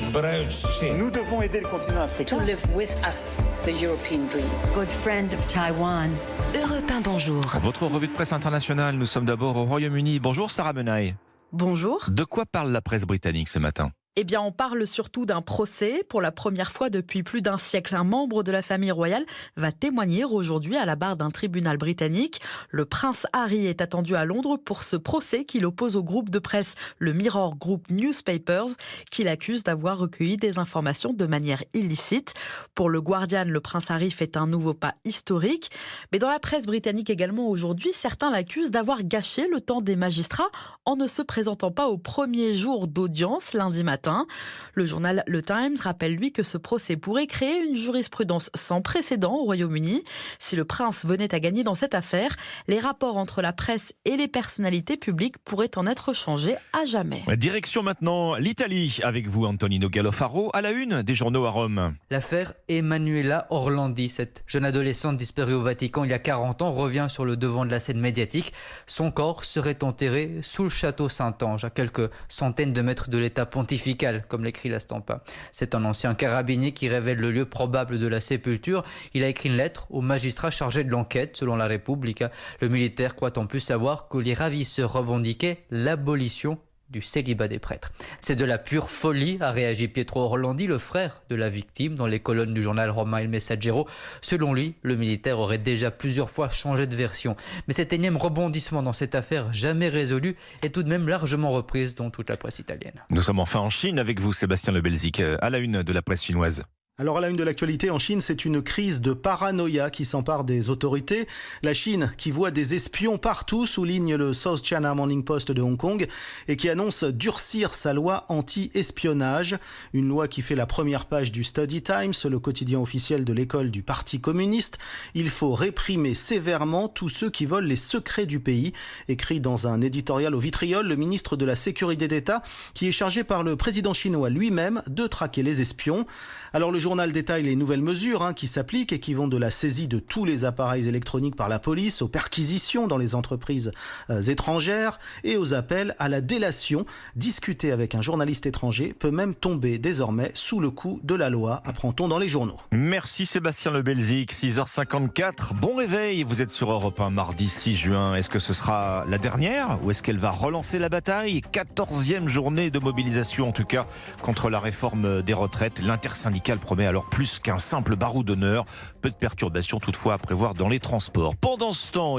Nous devons aider le continent africain. To live with us, the European dream. Good friend of Taiwan. Europe 1, bonjour. Votre revue de presse internationale, nous sommes d'abord au Royaume-Uni. Bonjour Sarah Menaille. Bonjour. De quoi parle la presse britannique ce matin ? Eh bien, on parle surtout d'un procès. Pour la première fois depuis plus d'un siècle, un membre de la famille royale va témoigner aujourd'hui à la barre d'un tribunal britannique. Le prince Harry est attendu à Londres pour ce procès qu'il oppose au groupe de presse, le Mirror Group Newspapers, qu'il accuse d'avoir recueilli des informations de manière illicite. Pour le Guardian, le prince Harry fait un nouveau pas historique. Mais dans la presse britannique également aujourd'hui, certains l'accusent d'avoir gâché le temps des magistrats en ne se présentant pas au premier jour d'audience lundi matin. Le journal Le Times rappelle lui que ce procès pourrait créer une jurisprudence sans précédent au Royaume-Uni. Si le prince venait à gagner dans cette affaire, les rapports entre la presse et les personnalités publiques pourraient en être changés à jamais. Direction maintenant l'Italie avec vous Antonino Gallofaro à la une des journaux à Rome. L'affaire Emanuela Orlandi, cette jeune adolescente disparue au Vatican il y a 40 ans, revient sur le devant de la scène médiatique. Son corps serait enterré sous le château Saint-Ange, à quelques centaines de mètres de l'état pontifical, comme l'écrit la Stampa. C'est un ancien carabinier qui révèle le lieu probable de la sépulture. Il a écrit une lettre au magistrat chargé de l'enquête, selon la République. Le militaire croit en plus savoir que les ravisseurs revendiquaient l'abolition du célibat des prêtres. C'est de la pure folie, a réagi Pietro Orlandi, le frère de la victime, dans les colonnes du journal romain Il Messaggero. Selon lui, le militaire aurait déjà plusieurs fois changé de version. Mais cet énième rebondissement dans cette affaire jamais résolue est tout de même largement reprise dans toute la presse italienne. Nous sommes enfin en Chine avec vous Sébastien Lebelzik, à la une de la presse chinoise. Alors à la une de l'actualité en Chine, c'est une crise de paranoïa qui s'empare des autorités. La Chine qui voit des espions partout, souligne le South China Morning Post de Hong Kong, et qui annonce durcir sa loi anti-espionnage. Une loi qui fait la première page du Study Times, le quotidien officiel de l'école du Parti communiste. Il faut réprimer sévèrement tous ceux qui volent les secrets du pays, écrit dans un éditorial au vitriol le ministre de la Sécurité d'État, qui est chargé par le président chinois lui-même de traquer les espions. Alors le journal détaille les nouvelles mesures qui s'appliquent et qui vont de la saisie de tous les appareils électroniques par la police, aux perquisitions dans les entreprises étrangères et aux appels à la délation. Discuter avec un journaliste étranger peut même tomber désormais sous le coup de la loi, apprend-on dans les journaux. Merci Sébastien Lebelzik, 6h54. Bon réveil, vous êtes sur Europe 1 mardi 6 juin. Est-ce que ce sera la dernière ou est-ce qu'elle va relancer la bataille ? 14e journée de mobilisation en tout cas contre la réforme des retraites. L'intersyndicale promet alors plus qu'un simple barreau d'honneur. Peu de perturbations toutefois à prévoir dans les transports. Pendant ce temps,